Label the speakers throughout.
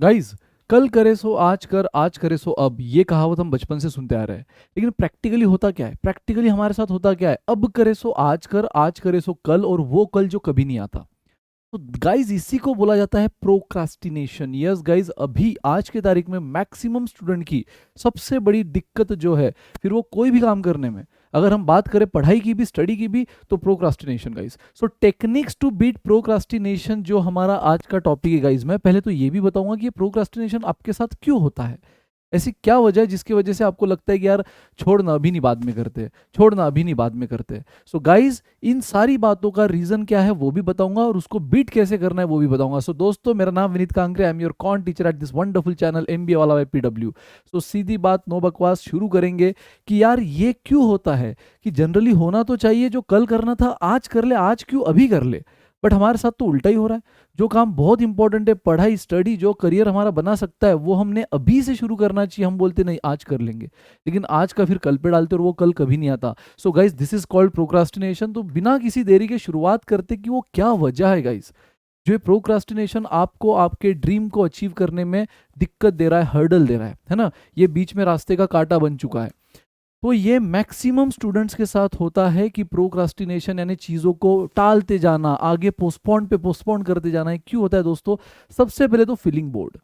Speaker 1: Guys, कल करे सो आज कर, आज करे सो अब, ये कहावत हम बचपन से सुनते आ रहे हैं। लेकिन प्रैक्टिकली होता क्या है? प्रैक्टिकली हमारे साथ होता क्या है? अब करे सो आज कर, आज करे सो कल, और वो कल जो कभी नहीं आता। तो गाइज इसी को बोला जाता है प्रोक्रास्टिनेशन। यस गाइज, अभी आज के तारीख में मैक्सिमम स्टूडेंट की सबसे बड़ी दिक्कत जो है, फिर वो कोई भी काम करने में, अगर हम बात करें पढ़ाई की भी, स्टडी की भी, तो procrastination guys. So techniques to beat procrastination जो हमारा आज का टॉपिक है गाइज, मैं पहले तो ये भी बताऊंगा कि ये प्रोक्रास्टिनेशन आपके साथ क्यों होता है। ऐसी क्या वजह है जिसकी वजह से आपको लगता है कि यार छोड़ना अभी नहीं, बाद में करते, छोड़ना अभी नहीं, बाद में करते। सो गाइज, इन सारी बातों का रीजन क्या है वो भी बताऊंगा, और उसको बीट कैसे करना है वो भी बताऊंगा। सो दोस्तों, मेरा नाम Vineet Kangre, I am your quant teacher at this wonderful channel MBA वाला बाय पीडब्ल्यू। सो सीधी बात, नो बकवास, शुरू करेंगे कि यार ये क्यों होता है कि जनरली होना तो चाहिए जो कल करना था आज कर ले, आज क्यों अभी कर ले, बट हमारे साथ तो उल्टा ही हो रहा है। जो काम बहुत इंपॉर्टेंट है, पढ़ाई, स्टडी, जो करियर हमारा बना सकता है, वो हमने अभी से शुरू करना चाहिए। हम बोलते नहीं आज कर लेंगे, लेकिन आज का फिर कल पे डालते और वो कल कभी नहीं आता। So guys, this is called procrastination. तो बिना किसी देरी के शुरुआत करते कि वो क्या वजह है गाइस, जो प्रोक्रास्टिनेशन आपको आपके ड्रीम को अचीव करने में दिक्कत दे रहा है, हर्डल दे रहा है ना, ये बीच में रास्ते का कांटा बन चुका है। तो ये मैक्सिमम स्टूडेंट्स के साथ होता है कि प्रोक्रास्टिनेशन यानी चीज़ों को टालते जाना, आगे पोस्टपोन पे पोस्टपोन करते जाना है। क्यों होता है दोस्तों? सबसे पहले तो फीलिंग बोर्ड।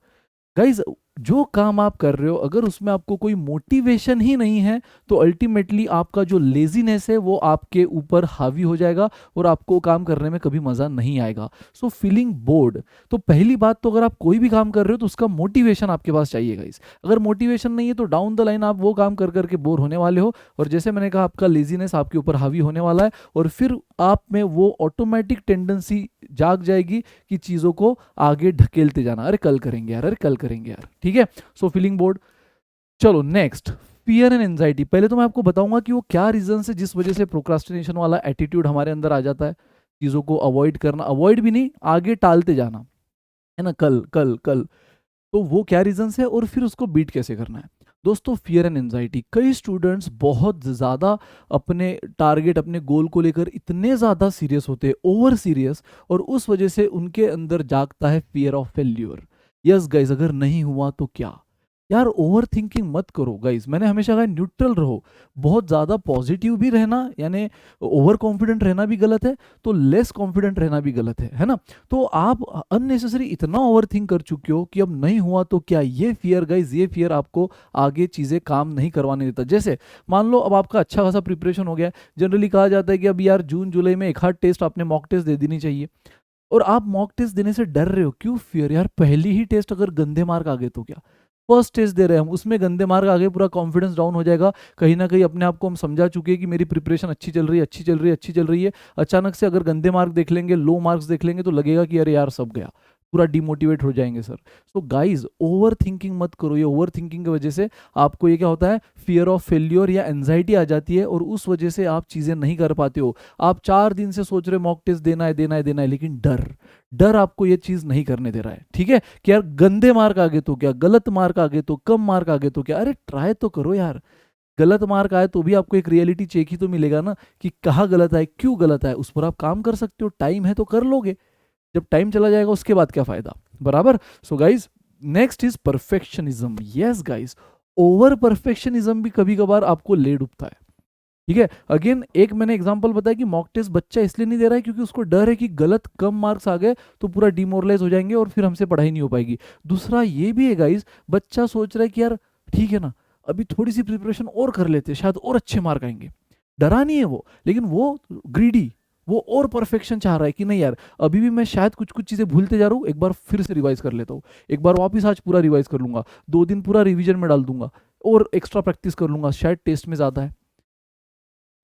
Speaker 1: गाइज, जो काम आप कर रहे हो अगर उसमें आपको कोई मोटिवेशन ही नहीं है, तो अल्टीमेटली आपका जो लेजीनेस है वो आपके ऊपर हावी हो जाएगा और आपको काम करने में कभी मजा नहीं आएगा। So feeling board. तो पहली बात तो, अगर आप कोई भी काम कर रहे हो तो उसका मोटिवेशन आपके पास चाहिए गाइज। अगर मोटिवेशन नहीं है तो डाउन द लाइन आप वो काम कर करके बोर होने वाले हो, और जैसे मैंने कहा, आपका लेजीनेस आपके ऊपर हावी होने वाला है, और फिर आप में वो ऑटोमेटिक टेंडेंसी जाग जाएगी कि चीज़ों को आगे ढकेलते जाना। अरे कल करेंगे यार, अरे कल करेंगे यार, ठीक है। So feeling board. चलो नेक्स्ट, फियर एंड एंजाइटी। पहले तो मैं आपको बताऊंगा कि वो क्या रीजन है जिस वजह से प्रोक्रास्टिनेशन वाला एटीट्यूड हमारे अंदर आ जाता है। चीज़ों को अवॉइड करना, अवॉइड भी नहीं, आगे टालते जाना, है ना, कल कल कल। तो वो क्या रीजंस है और फिर उसको बीट कैसे करना है। दोस्तों, फियर एंड एंजाइटी, कई स्टूडेंट्स बहुत ज़्यादा अपने टारगेट, अपने गोल को लेकर इतने ज़्यादा सीरियस होते हैं, ओवर सीरियस, और उस वजह से उनके अंदर जागता है fear of failure. Yes guys, अगर नहीं हुआ तो क्या। यार ओवर थिंकिंग मत करो गाइज, मैंने हमेशा कहा न्यूट्रल रहो। बहुत ज़्यादा पॉजिटिव भी रहना, यानी ओवर कॉन्फिडेंट रहना भी गलत है, तो लेस कॉन्फिडेंट रहना भी गलत है ना। तो आप अननेसेसरी इतना ओवर थिंक कर चुके हो कि अब नहीं हुआ तो क्या, ये फियर गाइज, ये फियर आपको आगे चीज़ें काम नहीं करवाने देता। जैसे मान लो अब आपका अच्छा खासा प्रिपरेशन हो गया है, जनरली कहा जाता है कि अब यार जून जुलाई में एक आध टेस्ट आपने मॉक टेस्ट दे देनी चाहिए, और आप मॉक टेस्ट देने से डर रहे हो। क्यों फियर? यार पहली ही टेस्ट अगर गंदे मार्क आ गए तो क्या, फर्स्ट टेस्ट दे रहे हैं हम, उसमें गंदे मार्क आ गए, पूरा कॉन्फिडेंस डाउन हो जाएगा। कहीं ना कहीं अपने आप को हम समझा चुके हैं कि मेरी प्रिपरेशन अच्छी चल रही है, अच्छी चल रही है, अच्छी चल रही है। अचानक से अगर गंदे मार्क देख लेंगे, लो मार्क्स देख लेंगे, तो लगेगा कि अरे यार सब गया, पूरा डिमोटिवेट हो जाएंगे sir. So guys, over thinking मत करो। ये ओवर थिंकिंग की वजह से आपको ये क्या होता है, फियर ऑफ फेल्योर या एंजाइटी आ जाती है, और उस वजह से आप चीज़ें नहीं कर पाते हो। आप 4 दिन से सोच रहे मॉक टेस्ट देना है, देना है, देना है, लेकिन डर, डर आपको ये चीज़ नहीं करने दे रहा है, ठीक है। कि यार गंदे मार्क आ गए तो क्या, गलत मार्क आ गए तो, कम मार्क आ गए तो क्या, अरे ट्राई तो करो यार। गलत मार्क आए तो भी आपको एक रियलिटी चेक ही तो मिलेगा ना, कि कहाँ गलत आए, क्यों गलत आए, उस पर आप काम कर सकते हो। टाइम है तो कर लोगे, जब टाइम चला जाएगा उसके बाद क्या फायदा, बराबर। So guys, next is perfectionism. Yes guys, over perfectionism भी कभी कभार आपको ले डूबता है, ठीक है। अगेन एक मैंने एग्जांपल बताया कि मॉक टेस्ट बच्चा इसलिए नहीं दे रहा है क्योंकि उसको डर है कि गलत कम मार्क्स आ गए तो पूरा डिमोरलाइज हो जाएंगे और फिर हमसे पढ़ाई नहीं हो पाएगी। दूसरा ये भी है गाइज, बच्चा सोच रहा है कि यार ठीक है ना, अभी थोड़ी सी प्रिपरेशन और कर लेते, शायद और अच्छे मार्क आएंगे। डरा नहीं है वो, लेकिन वो ग्रीडी, वो और परफेक्शन चाह रहा है कि नहीं यार, अभी भी मैं शायद कुछ कुछ चीज़ें भूलते जा रहा हूँ, एक बार फिर से रिवाइज कर लेता हूँ, एक बार वापस आज पूरा रिवाइज कर लूंगा, 2 दिन पूरा रिवीजन में डाल दूंगा, और एक्स्ट्रा प्रैक्टिस कर लूंगा, शायद टेस्ट में ज़्यादा है,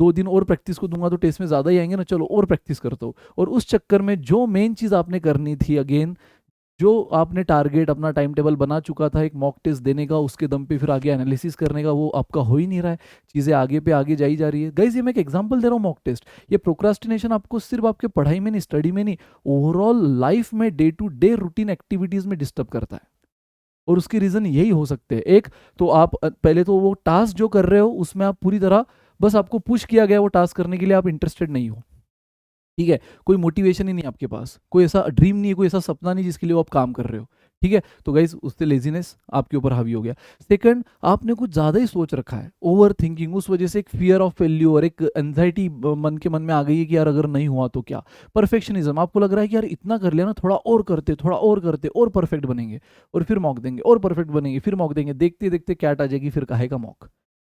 Speaker 1: 2 दिन और प्रैक्टिस को दूंगा तो टेस्ट में ज़्यादा ही आएंगे ना, चलो और प्रैक्टिस करता हूँ। और उस चक्कर में जो मेन चीज़ आपने करनी थी, अगेन जो आपने टारगेट अपना टाइम टेबल बना चुका था एक मॉक टेस्ट देने का, उसके दम पे फिर आगे एनालिसिस करने का, वो आपका हो ही नहीं रहा है। चीज़ें आगे पे आगे जाई जा रही है गाइज। ये मैं एक एग्जांपल दे रहा हूँ, मॉक टेस्ट। ये प्रोक्रास्टिनेशन आपको सिर्फ आपके पढ़ाई में नहीं, स्टडी में नहीं, ओवरऑल लाइफ में, day to day routine activities में डिस्टर्ब करता है। और उसके रीज़न यही हो सकते हैं। एक तो आप पहले तो वो टास्क जो कर रहे हो उसमें आप पूरी तरह, बस आपको पुश किया गया वो टास्क करने के लिए, आप इंटरेस्टेड नहीं हो, ठीक है। कोई मोटिवेशन ही नहीं आपके पास, कोई ऐसा ड्रीम नहीं है, कोई ऐसा सपना नहीं जिसके लिए वो आप काम कर रहे हो, ठीक है, तो गाइस उससे लेजीनेस आपके ऊपर हावी हो गया। सेकंड, आपने कुछ ज़्यादा ही सोच रखा है, ओवर थिंकिंग, उस वजह से एक फियर ऑफ फेल्यूर, एक एंजाइटी मन के मन में आ गई है कि यार अगर नहीं हुआ तो क्या। परफेक्शनिज्म, आपको लग रहा है कि यार इतना कर लिया ना, थोड़ा और करते, थोड़ा और करते, और परफेक्ट बनेंगे, और फिर मॉक देंगे, और परफेक्ट बनेंगे, फिर मॉक देंगे, देखते देखते कैट आ जाएगी, फिर काहे का मॉक,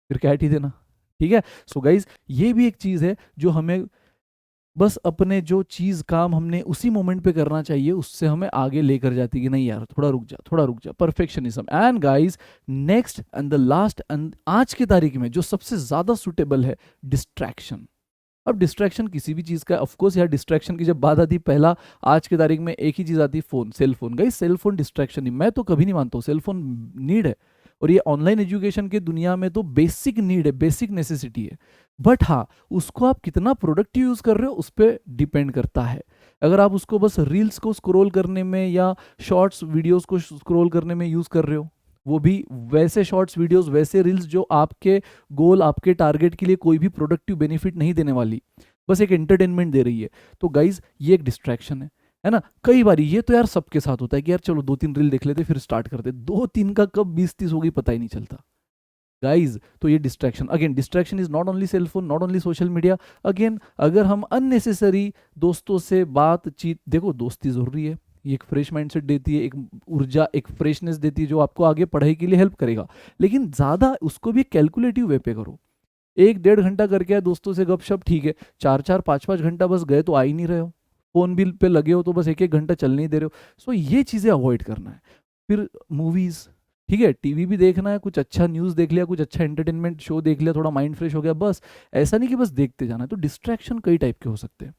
Speaker 1: फिर कैट ही देना। ठीक है, सो गाइज ये भी एक चीज़ है जो हमें बस अपने जो चीज़ काम हमने उसी मोमेंट पे करना चाहिए, उससे हमें आगे लेकर जाती है कि नहीं यार थोड़ा रुक जा, थोड़ा रुक जा, perfectionism. And guys next and the last and आज की तारीख में जो सबसे ज़्यादा सुटेबल है, डिस्ट्रैक्शन। अब डिस्ट्रैक्शन किसी भी चीज़ का, ऑफ कोर्स यार डिस्ट्रैक्शन की जब बात आती है, पहला आज की तारीख में एक ही चीज़ आती है, phone, cell phone. Guys cell phone distraction नहीं, मैं तो कभी नहीं मानता हूँ, सेल फोन नीड है, और ये ऑनलाइन एजुकेशन की दुनिया में तो बेसिक नीड है, बेसिक नेसेसिटी है। बट हाँ, उसको आप कितना प्रोडक्टिव यूज़ कर रहे हो उस पर डिपेंड करता है। अगर आप उसको बस रील्स को स्क्रॉल करने में या शॉर्ट्स वीडियोस को स्क्रॉल करने में यूज़ कर रहे हो, वो भी वैसे शॉर्ट्स वीडियोस, वैसे रील्स जो आपके गोल, आपके टारगेट के लिए कोई भी प्रोडक्टिव बेनिफिट नहीं देने वाली, बस एक एंटरटेनमेंट दे रही है, तो गाइज ये एक डिस्ट्रैक्शन है ना। कई बार ये तो यार सबके साथ होता है कि यार चलो 2-3 रील देख लेते फिर स्टार्ट करते, 2-3 का कब 20-30 होगी पता ही नहीं चलता गाइज। तो ये distraction, again distraction is not only cell phone, not only social media. Again अगर हम अननेसेसरी दोस्तों से बातचीत, देखो दोस्ती जरूरी है, ये एक फ्रेश माइंडसेट देती है, एक ऊर्जा, एक फ्रेशनेस देती है जो आपको आगे पढ़ाई के लिए हेल्प करेगा, लेकिन ज़्यादा उसको भी कैलकुलेटिव वे पे करो। 1-1.5 घंटा करके आए दोस्तों से गपशप, ठीक है, 4-4 5-5 घंटा बस गए तो आ ही नहीं रहे हो, फोन बिल पे लगे हो तो बस 1-1 घंटा चल नहीं दे रहे हो। सो ये चीज़ें अवॉइड करना है। फिर मूवीज़, ठीक है, टीवी भी देखना है, कुछ अच्छा न्यूज़ देख लिया, कुछ अच्छा एंटरटेनमेंट शो देख लिया, थोड़ा माइंड फ्रेश हो गया, बस। ऐसा नहीं कि बस देखते जाना है। तो डिस्ट्रैक्शन कई टाइप के हो सकते हैं,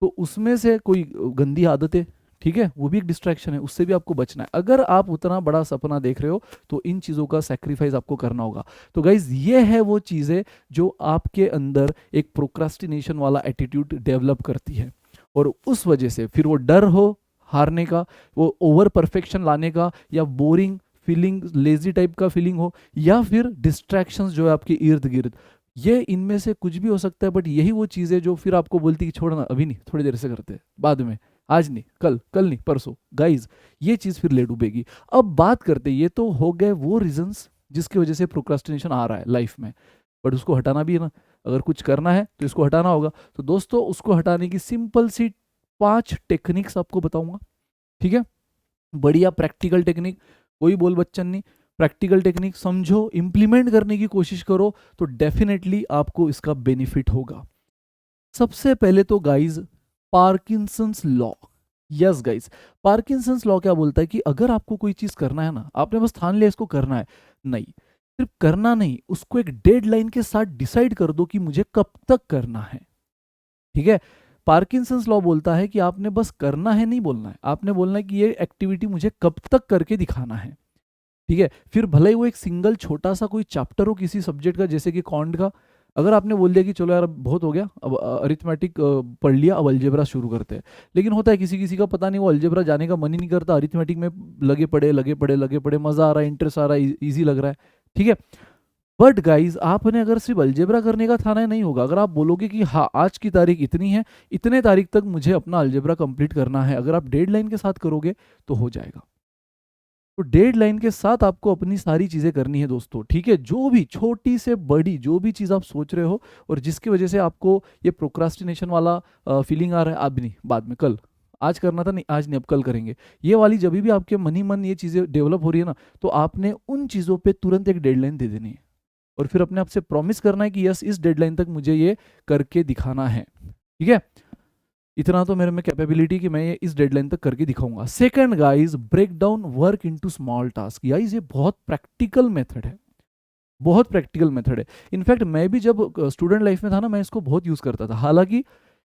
Speaker 1: तो उसमें से कोई गंदी आदतें, ठीक है, वो भी एक डिस्ट्रैक्शन है, उससे भी आपको बचना है। अगर आप उतना बड़ा सपना देख रहे हो तो इन चीज़ों का सेक्रीफाइस आपको करना होगा। तो गाइज ये है वो चीज़ें जो आपके अंदर एक प्रोक्रास्टिनेशन वाला एटीट्यूड डेवलप करती है, और उस वजह से फिर वो डर हो हारने का, वो ओवर परफेक्शन लाने का, या बोरिंग फीलिंग, लेजी टाइप का फीलिंग हो, या फिर डिस्ट्रैक्शंस जो है आपके इर्द गिर्द, ये इनमें से कुछ भी हो सकता है। बट यही वो चीज़ है जो फिर आपको बोलती है कि छोड़ना, अभी नहीं, थोड़ी देर से करते हैं, बाद में, आज नहीं, कल, कल नहीं, परसों। गाइज ये चीज़ फिर ले डूबेगी। अब बात करते, ये तो हो गए वो रीजंस जिसकी वजह से प्रोक्रास्टिनेशन आ रहा है लाइफ में, बट उसको हटाना भी है ना। अगर कुछ करना है तो इसको हटाना होगा। तो दोस्तों उसको हटाने की सिंपल सी 5 टेक्निक्स आपको बताऊंगा, ठीक है, बढ़िया प्रैक्टिकल टेक्निक, कोई बोल बच्चन नहीं, प्रैक्टिकल टेक्निक समझो, इंप्लीमेंट करने की कोशिश करो, तो डेफिनेटली आपको इसका बेनिफिट होगा। सबसे पहले तो guys Parkinson's law. Yes guys, Parkinson's law क्या बोलता है कि अगर आपको कोई चीज करना है ना, आपने बस ठान लिया इसको करना है, नहीं, सिर्फ करना नहीं, उसको एक डेडलाइन के साथ डिसाइड कर दो कि मुझे कब तक करना है। ठीक है, पार्किंसंस लॉ बोलता है कि आपने बस करना है नहीं बोलना है, आपने बोलना है कि ये एक्टिविटी मुझे कब तक करके दिखाना है। ठीक है, फिर भले ही वो एक सिंगल छोटा सा कोई चैप्टर हो किसी सब्जेक्ट का, जैसे कि कॉन्ट का, अगर आपने बोल दिया कि चलो यार अब बहुत हो गया, अब अरिथमेटिक पढ़ लिया, अब अलजेब्रा शुरू करते हैं, लेकिन होता है किसी किसी का पता नहीं, वो अलजेब्रा जाने का मन ही नहीं करता, अरिथमेटिक में लगे पड़े लगे पड़े लगे पड़े, मजा आ रहा है, इंटरेस्ट आ रहा है, ईजी लग रहा है, ठीक है। बट गाइज आपने अगर सिर्फ अलजेब्रा करने का था ना, नहीं होगा। अगर आप बोलोगे कि हाँ आज की तारीख इतनी है, इतने तारीख तक मुझे अपना अलजेब्रा कंप्लीट करना है, अगर आप डेडलाइन के साथ करोगे तो हो जाएगा। तो डेडलाइन के साथ आपको अपनी सारी चीज़ें करनी है दोस्तों, ठीक है। जो भी छोटी से बड़ी जो भी चीज़ आप सोच रहे हो और जिसकी वजह से आपको ये प्रोक्रास्टिनेशन वाला फीलिंग आ रहा है, अब नहीं, बाद में, कल, आज करना था नहीं, आज नहीं, अब कल करेंगे, ये वाली जब भी आपके मन ही मन ये चीज़ें डेवलप हो रही है ना, तो आपने उन चीज़ों पे तुरंत एक डेडलाइन दे देनी है, और फिर अपने आप से प्रॉमिस करना है कि यस इस डेडलाइन तक मुझे ये करके दिखाना है, ठीक है। इतना तो मेरे में कैपेबिलिटी कि मैं ये इस डेडलाइन तक करके दिखाऊंगा। Second guys, break down work into small task. Guys ये बहुत प्रैक्टिकल मेथड है, बहुत प्रैक्टिकल मेथड है। इनफैक्ट मैं भी जब स्टूडेंट लाइफ में था ना, मैं इसको बहुत यूज करता था। हालांकि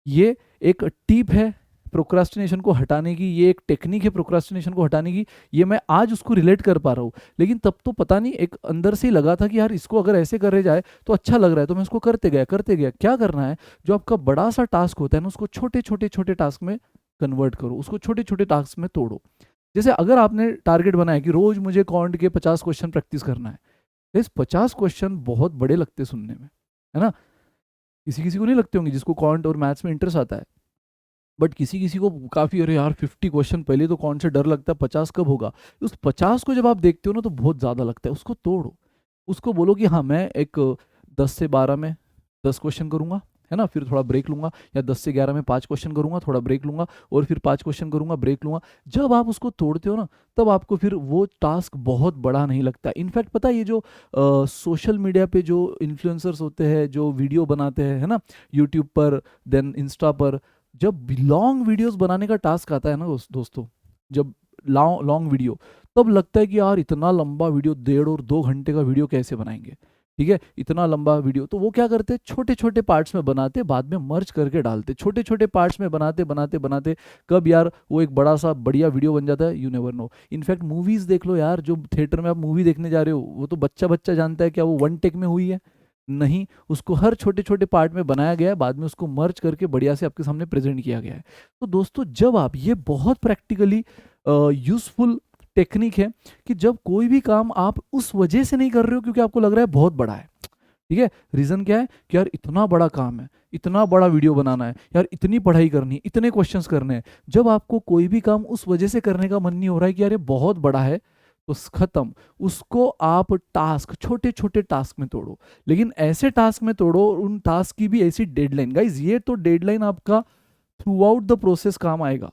Speaker 1: ये एक टिप है प्रोक्रास्टिनेशन को हटाने की, ये एक टेक्निक है प्रोक्रास्टिनेशन को हटाने की, ये मैं आज उसको रिलेट कर पा रहा हूँ, लेकिन तब तो पता नहीं, एक अंदर से ही लगा था कि यार इसको अगर ऐसे करे जाए तो अच्छा लग रहा है, तो मैं इसको करते गया करते गया। क्या करना है, जो आपका बड़ा सा टास्क होता है ना, उसको छोटे छोटे छोटे टास्क में कन्वर्ट करो, उसको छोटे छोटे टास्क में तोड़ो। जैसे अगर आपने टारगेट बनाया कि रोज मुझे कॉन्ट के 50 क्वेश्चन प्रैक्टिस करना है, इस 50 क्वेश्चन बहुत बड़े लगते सुनने में, है ना, किसी किसी को नहीं लगते होंगे जिसको कॉन्ट और मैथ्स में इंटरेस्ट आता है, बट किसी-किसी को काफ़ी, अरे यार 50 क्वेश्चन, पहले तो कौन से डर लगता है 50 कब होगा? उस 50 को जब आप देखते हो ना तो बहुत ज़्यादा लगता है, उसको तोड़ो। उसको बोलो कि हाँ, मैं एक 10 से 12 में 10 क्वेश्चन करूँगा, है ना? फिर थोड़ा ब्रेक लूँगा, या 10 से 11 में 5 क्वेश्चन करूँगा, थोड़ा ब्रेक लूँगा, और फिर 5 क्वेश्चन करूँगा, ब्रेक लूँगा। जब आप उसको तोड़ते हो ना, तब आपको फिर वो टास्क बहुत बड़ा नहीं लगता। इनफैक्ट पता है, ये जो सोशल मीडिया पे जो इन्फ्लुएंसर्स होते हैं, जो वीडियो बनाते हैं, है ना? यूट्यूब पर, देन इंस्टा पर, जब लॉन्ग वीडियोज़ बनाने का टास्क आता है ना दोस्तों, जब लॉन्ग वीडियो, तब लगता है कि यार इतना लंबा वीडियो, 1.5 और 2 घंटे का वीडियो कैसे बनाएँगे? ठीक है? इतना लंबा वीडियो, तो वो क्या करते हैं, छोटे-छोटे पार्ट्स में बनाते, बाद में मर्ज करके डालते। छोटे-छोटे पार्ट्स में बनाते, बनाते, बनाते, कब यार वो एक बड़ा-सा बढ़िया वीडियो बन जाता है, you never know. In fact movies देख लो यार, जो थिएटर में आप मूवी देखने जा रहे हो, वो तो बच्चा-बच्चा जानता है क्या वो वन टेक में हुई है? नहीं, उसको हर छोटे-छोटे पार्ट में बनाया गया है, बाद में उसको मर्ज करके बढ़िया से आपके सामने प्रेज़ेंट किया गया है। तो दोस्तों, जब आप ये बहुत प्रैक्टिकली यूज़फुल टेक्निक है कि जब कोई भी काम आप उस वजह से नहीं कर रहे हो क्योंकि आपको लग रहा है बहुत बड़ा है, ठीक है? रीज़न क्या है कि यार इतना बड़ा काम है, इतना बड़ा वीडियो बनाना है, यार इतनी पढ़ाई करनी है, इतने क्वेश्चंस करने हैं। जब आपको कोई भी काम उस वजह से करने का मन नहीं हो रहा है कि यार ये बहुत बड़ा है, तो खत्म। उसको आप टास्क, छोटे-छोटे टास्क में तोड़ो। लेकिन ऐसे टास्क में तोड़ो, उन टास्क की भी ऐसी डेडलाइन, गाइज़ ये तो डेडलाइन आपका थ्रू आउट द प्रोसेस काम आएगा।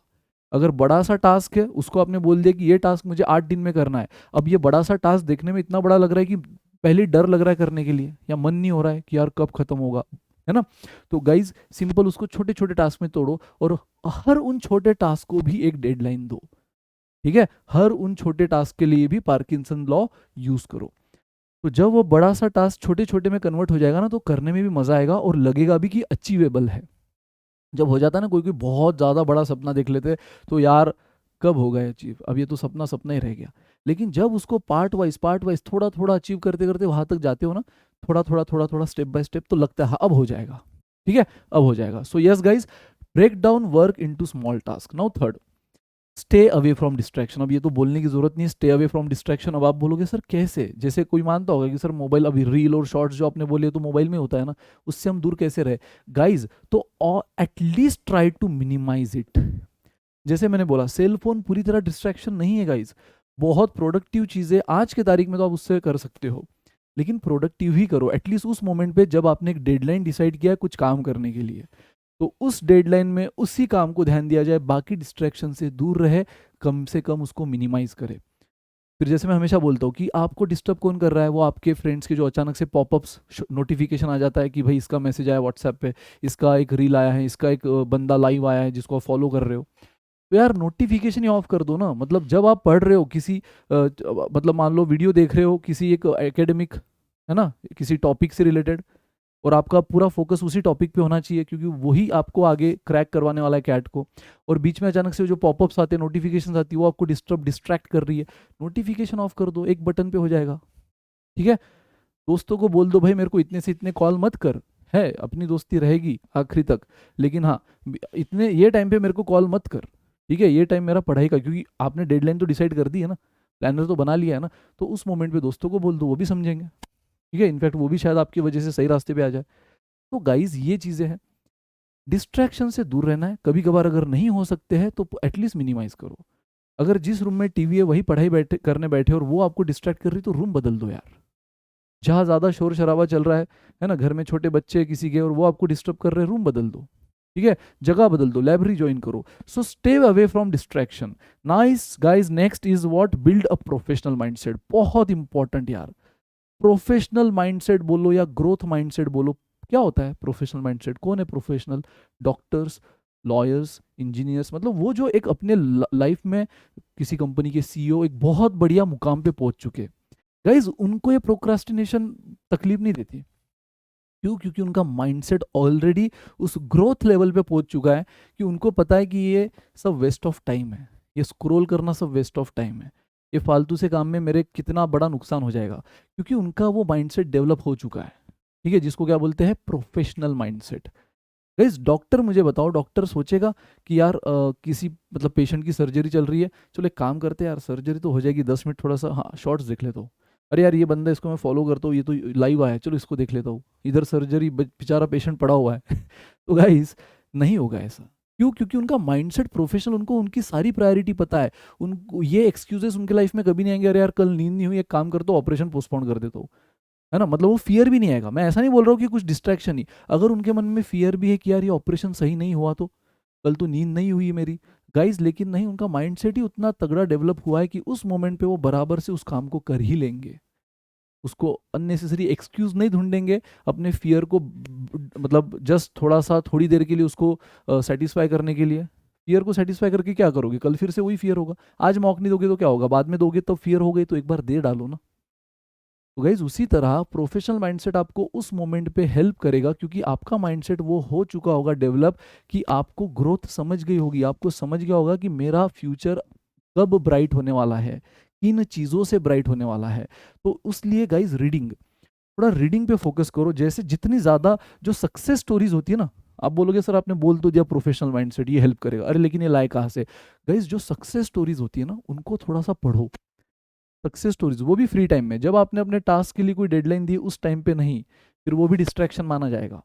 Speaker 1: अगर बड़ा सा टास्क है, उसको आपने बोल दिया कि ये टास्क मुझे 8 दिन में करना है। अब ये बड़ा सा टास्क देखने में इतना बड़ा लग रहा है कि पहले डर लग रहा है करने के लिए, या मन नहीं हो रहा है कि यार कब खत्म होगा, है ना? तो गाइज़ सिंपल उसको छोटे-छोटे टास्क में तोड़ो, और हर उन छोटे टास्क को भी एक डेडलाइन दो, ठीक है? हर उन छोटे टास्क के लिए भी पार्किंसन लॉ यूज़ करो। तो जब वो बड़ा सा टास्क छोटे-छोटे में कन्वर्ट हो जाएगा ना, तो करने में भी मज़ा आएगा और लगेगा भी कि अचीवेबल है। जब हो जाता है ना, कोई-कोई बहुत ज़्यादा बड़ा सपना देख लेते हैं, तो यार कब होगा ये अचीव? अब ये तो सपना सपना ही रह गया। लेकिन जब उसको पार्ट वाइज़ थोड़ा-थोड़ा अचीव करते-करते वहाँ तक जाते हो ना, थोड़ा-थोड़ा, थोड़ा-थोड़ा, स्टेप बाय स्टेप, तो लगता है हाँ, अब हो जाएगा। ठीक है? अब हो जाएगा। So yes guys, break down work into small task. Now third, stay away from distraction. अब ये तो बोलने की ज़रूरत नहीं है, स्टे अवे फ्रॉम डिस्ट्रैक्शन। अब आप बोलोगे सर कैसे? जैसे कोई मानता होगा कि सर मोबाइल, अभी रील और शॉर्ट्स जो आपने बोले तो मोबाइल में होता है ना, उससे हम दूर कैसे रहे? गाइज़, तो at least try to minimise it. जैसे मैंने बोला, सेल फ़ोन पूरी तरह डिस्ट्रैक्शन नहीं है गाइज़। बहुत प्रोडक्टिव चीज़ें आज की तारीख में तो आप उससे कर सकते हो। लेकिन प्रोडक्टिव ही करो एटलीस्ट उस मोमेंट पे जब आपने एक डेडलाइन डिसाइड किया है कुछ काम करने के लिए। तो उस डेडलाइन में उसी काम को ध्यान दिया जाए, बाकी डिस्ट्रैक्शन से दूर रहे, कम से कम उसको मिनिमाइज़ करे। फिर जैसे मैं हमेशा बोलता हूँ कि आपको डिस्टर्ब कौन कर रहा है? वो आपके फ्रेंड्स के जो अचानक से पॉपअप्स, नोटिफिकेशन आ जाता है कि भाई इसका मैसेज आया व्हाट्सएप पे, इसका एक रील आया है, इसका एक बंदा लाइव आया है जिसको आप फॉलो कर रहे हो। तो यार नोटिफिकेशन ही ऑफ कर दो ना। मतलब जब आप पढ़ रहे हो किसी मतलब मान लो वीडियो देख रहे हो किसी एक एकेडमिक, है ना, किसी टॉपिक से रिलेटेड, और आपका पूरा फोकस उसी टॉपिक पे होना चाहिए क्योंकि वही आपको आगे क्रैक करवाने वाला है कैट को, और बीच में अचानक से जो पॉपअप्स आते हैं, नोटिफिकेशन आती है, वो आपको डिस्ट्रैक्ट कर रही है। नोटिफिकेशन ऑफ कर दो, एक बटन पे हो जाएगा। ठीक है? दोस्तों को बोल दो भाई मेरे को इतने से इतने कॉल मत कर, है अपनी दोस्ती रहेगी आखिरी तक, लेकिन हाँ, इतने ये टाइम पे मेरे को कॉल मत कर। ठीक है? ये टाइम मेरा पढ़ाई का, क्योंकि आपने डेडलाइन तो डिसाइड कर दी है ना, प्लानर तो बना लिया है ना, तो उस मोमेंट पे दोस्तों को बोल दो, वो भी समझेंगे। ठीक है? इनफैक्ट वो भी शायद आपकी वजह से सही रास्ते पे आ जाए। तो गाइज ये चीज़ें हैं, डिस्ट्रैक्शन से दूर रहना है। कभी कभार अगर नहीं हो सकते हैं तो एटलीस्ट मिनिमाइज करो। अगर जिस रूम में टीवी है वही पढ़ाई करने बैठे और वो आपको डिस्ट्रैक्ट कर रही, तो रूम बदल दो यार। जहाँ ज़्यादा शोर शराबा चल रहा है ना, घर में छोटे बच्चे किसी के और वो आपको डिस्टर्ब कर रहे हैं, रूम बदल दो। ठीक है? जगह बदल दो, लाइब्रेरी ज्वाइन करो। So stay away from distraction. Nice guys, next is what, build a professional mindset. बहुत इंपॉर्टेंट यार। प्रोफेशनल माइंडसेट बोलो या ग्रोथ माइंडसेट बोलो, क्या होता है प्रोफेशनल माइंडसेट? कौन है प्रोफेशनल? डॉक्टर्स, लॉयर्स, इंजीनियर्स, मतलब वो जो एक अपने लाइफ में किसी कंपनी के सीईओ, एक बहुत बढ़िया मुकाम पे पहुंच चुके। गाइज उनको ये प्रोक्रास्टिनेशन तकलीफ नहीं देती। क्यों? क्योंकि उनका माइंडसेट ऑलरेडी उस ग्रोथ लेवल पे पहुंच चुका है कि उनको पता है कि ये सब वेस्ट ऑफ टाइम है, ये स्क्रॉल करना सब वेस्ट ऑफ टाइम है, ये फालतू से काम में मेरे कितना बड़ा नुकसान हो जाएगा, क्योंकि उनका वो माइंडसेट डेवलप हो चुका है। ठीक है? जिसको क्या बोलते हैं, प्रोफेशनल माइंडसेट। गाइस डॉक्टर, मुझे बताओ, डॉक्टर सोचेगा कि यार किसी मतलब पेशेंट की सर्जरी चल रही है, चलो एक काम करते हैं यार, सर्जरी तो हो जाएगी 10 मिनट, थोड़ा सा हाँ शॉर्ट्स देख लेता हूँ। अरे यार ये बंदा, इसको मैं फॉलो करता हूँ, ये तो लाइव आया है, चलो इसको देख लेता हूँ, इधर सर्जरी, बेचारा पेशेंट पड़ा हुआ है। तो गाइस नहीं होगा ऐसा। क्यों? क्योंकि उनका माइंडसेट प्रोफेशनल, उनको उनकी सारी प्रायोरिटी पता है। उनको ये एक्सक्यूजेस उनके लाइफ में कभी नहीं आएंगे, अरे यार कल नींद नहीं हुई, एक काम करता हूँ ऑपरेशन पोस्टपोन कर देता हूँ, है ना? मतलब वो फियर भी नहीं आएगा। मैं ऐसा नहीं बोल रहा हूँ कि कुछ डिस्ट्रैक्शन ही, अगर उनके मन में फियर भी है कि यार ये ऑपरेशन सही नहीं हुआ तो कल तो नींद नहीं हुई मेरी गाइज, लेकिन नहीं, उनका माइंडसेट ही उतना तगड़ा डेवलप हुआ है कि उस मोमेंट पे वो बराबर से उस काम को कर ही लेंगे। उसको अननेसेसरी एक्सक्यूज नहीं ढूंढेंगे अपने फियर को, मतलब जस्ट थोड़ा सा थोड़ी देर के लिए उसको सेटिस्फाई करने के लिए। फियर को सेटिस्फाई करके क्या करोगे? कल फिर से वही फियर होगा। आज मौका नहीं दोगे तो क्या होगा? बाद में दोगे तो फियर हो गई, तो एक बार दे डालो ना। तो गाइज उसी तरह प्रोफेशनल माइंडसेट आपको उस मोमेंट पे हेल्प करेगा, क्योंकि आपका माइंडसेट वो हो चुका होगा डेवलप कि आपको ग्रोथ समझ गई होगी, आपको समझ गया होगा कि मेरा फ्यूचर कब ब्राइट होने वाला है, किन चीज़ों से ब्राइट होने वाला है। तो उसलिए गाइज रीडिंग, थोड़ा रीडिंग पे फोकस करो। जैसे जितनी ज़्यादा जो सक्सेस स्टोरीज होती है ना, आप बोलोगे सर आपने बोल तो दिया प्रोफेशनल माइंडसेट ये हेल्प करेगा, अरे लेकिन ये लाए कहाँ से? गाइज जो सक्सेस स्टोरीज होती है ना, उनको थोड़ा सा पढ़ो। सक्सेस स्टोरीज, वो भी फ्री टाइम में, जब आपने अपने टास्क के लिए कोई डेडलाइन दी उस टाइम पे नहीं, फिर वो भी डिस्ट्रैक्शन माना जाएगा।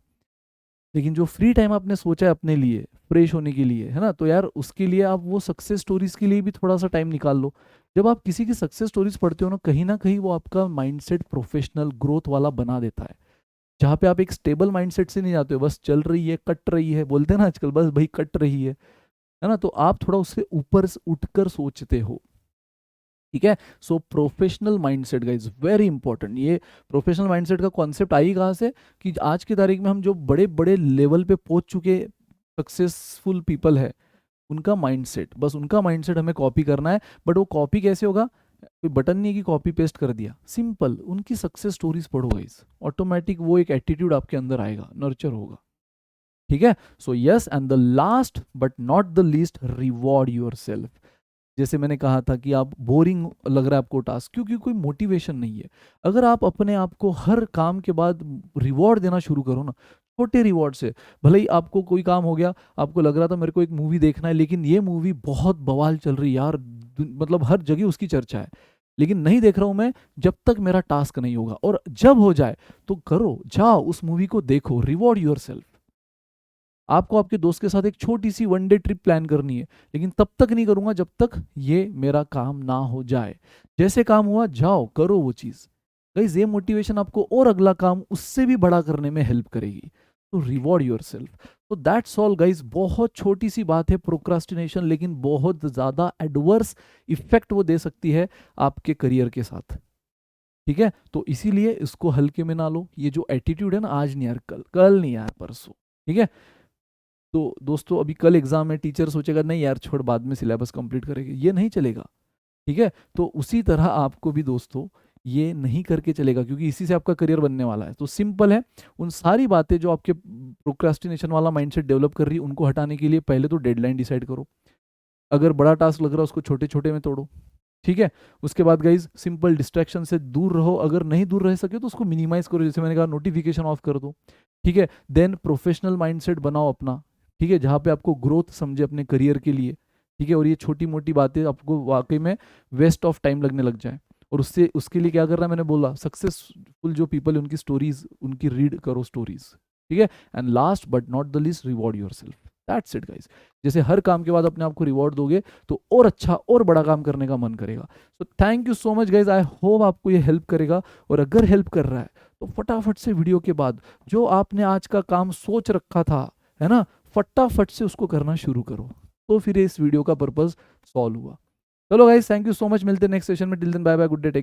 Speaker 1: लेकिन जो फ्री टाइम आपने सोचा है अपने लिए फ्रेश होने के लिए, है ना, तो यार उसके लिए आप वो सक्सेस स्टोरीज के लिए भी थोड़ा सा टाइम निकाल लो। जब आप किसी की सक्सेस स्टोरीज पढ़ते हो ना कहीं वो आपका माइंडसेट प्रोफेशनल ग्रोथ वाला बना देता है, जहाँ पे आप एक स्टेबल माइंडसेट से नहीं जाते हो, बस चल रही है कट रही है, बोलते हैं ना आजकल, बस भाई कट रही है ना? तो आप थोड़ा उससे ऊपर से उठकर सोचते हो। ठीक है? सो professional mindset guys very important. ये प्रोफेशनल माइंडसेट का कॉन्सेप्ट आई कहाँ से कि आज की तारीख में हम जो बड़े बड़े लेवल पे पहुंच चुके सक्सेसफुल पीपल है, उनका माइंडसेट, बस उनका माइंडसेट हमें कॉपी करना है। बट वो कॉपी कैसे होगा? कोई बटन नहीं है कि कॉपी पेस्ट कर दिया, सिंपल उनकी सक्सेस स्टोरीज पढ़ो गाइज, ऑटोमेटिक वो एक एटीट्यूड आपके अंदर आएगा, नर्चर होगा। ठीक है? So yes, and the last but not the least, reward your self. जैसे मैंने कहा था कि आप बोरिंग लग रहा है आपको टास्क, क्योंकि कोई मोटिवेशन नहीं है। अगर आप अपने आप को हर काम के बाद रिवॉर्ड देना शुरू करो ना, छोटे रिवॉर्ड से, भले ही आपको कोई काम हो गया, आपको लग रहा था मेरे को एक मूवी देखना है, लेकिन ये मूवी बहुत बवाल चल रही है यार, मतलब हर जगह उसकी चर्चा है, लेकिन नहीं देख रहा हूं मैं जब तक मेरा टास्क नहीं होगा, और जब हो जाए तो करो, जाओ उस मूवी को देखो, रिवॉर्ड योर सेल्फ। आपको आपके दोस्त के साथ एक छोटी सी वनडे ट्रिप प्लान करनी है, लेकिन तब तक नहीं करूंगा जब तक ये मेरा काम ना हो जाए। जैसे काम हुआ जाओ करो वो चीज़। गाइस ये मोटिवेशन आपको और अगला काम उससे भी बड़ा करने में हेल्प करेगी। तो रिवॉर्ड योर सेल्फ। तो दैट्स ऑल गाइस, बहुत छोटी सी बात है प्रोक्रास्टिनेशन, लेकिन बहुत ज़्यादा एडवर्स इफेक्ट वो दे सकती है आपके करियर के साथ। ठीक है? तो इसीलिए इसको हल्के में ना लो। ये जो एटीट्यूड है ना, आज नहीं यार कल, कल नहीं यार परसों। ठीक है? तो दोस्तों अभी कल एग्जाम है, टीचर सोचेगा नहीं यार छोड़ बाद में सिलेबस कंप्लीट करेंगे, ये नहीं चलेगा। ठीक है? तो उसी तरह आपको भी दोस्तों ये नहीं करके चलेगा, क्योंकि इसी से आपका करियर बनने वाला है। तो सिंपल है, उन सारी बातें जो आपके प्रोक्रास्टिनेशन वाला माइंडसेट डेवलप कर रही है, उनको हटाने के लिए पहले तो डेडलाइन डिसाइड करो। अगर बड़ा टास्क लग रहा है उसको छोटे छोटे में तोड़ो। ठीक है? उसके बाद गाइज सिंपल डिस्ट्रैक्शन से दूर रहो, अगर नहीं दूर रह सके तो उसको मिनिमाइज करो, जैसे मैंने कहा नोटिफिकेशन ऑफ कर दो। ठीक है? देन प्रोफेशनल माइंडसेट बनाओ अपना। ठीक है? जहाँ पे आपको ग्रोथ समझे अपने करियर के लिए। ठीक है? और ये छोटी मोटी बातें आपको वाकई में वेस्ट ऑफ टाइम लगने लग जाए, और उससे उसके लिए क्या करना है, मैंने बोला सक्सेसफुल जो पीपल है उनकी स्टोरीज, उनकी रीड करो स्टोरीज। ठीक है? And last but not the least, reward your self. That's it guys. जैसे हर काम के बाद अपने आप को रिवॉर्ड दोगे तो और अच्छा और बड़ा काम करने का मन करेगा। So thank you so much guys, I hope आपको ये हेल्प करेगा। और अगर हेल्प कर रहा है तो फटाफट से वीडियो के बाद जो आपने आज का काम सोच रखा था, है ना, फटाफट से उसको करना शुरू करो, तो फिर इस वीडियो का पर्पस सॉल्व हुआ। चलो guys, thank you so much, मिलते हैं नेक्स्ट सेशन में। Till then bye bye, good day, take